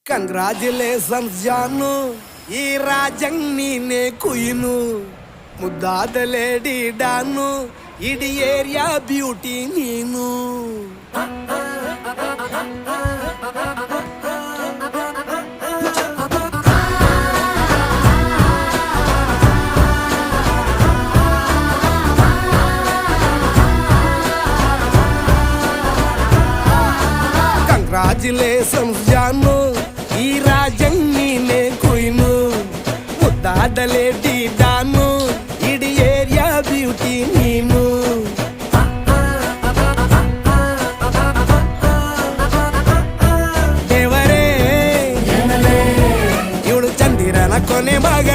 Congratulations ಜಾನು, ಈ ರಾಜಂಗ್ ನೀನೆ ಕುಯ್ನು, ಮುದ್ದಾದ ಲೇಡಿ ಡಾನು, ಇಡೀ ಏರಿಯಾ ಬ್ಯೂಟಿ ನೀನು. ಕಂಗ್ರಾಚುಲೇಷನ್ಸ್ ಜಾನು, ಈ ರಾಜಂಗ್ ನೀನೆ ಕುಯ್ನು, ಮುದ್ದಾದ ಲೇಡಿ ಡಾನು, ಇಡೀ ಏರಿಯಾ ಬ್ಯೂಟಿ ನೀನು. ದೇವರೇ ಇವಳು ಚಂದಿರನ ಕೊನೆ ಮಗ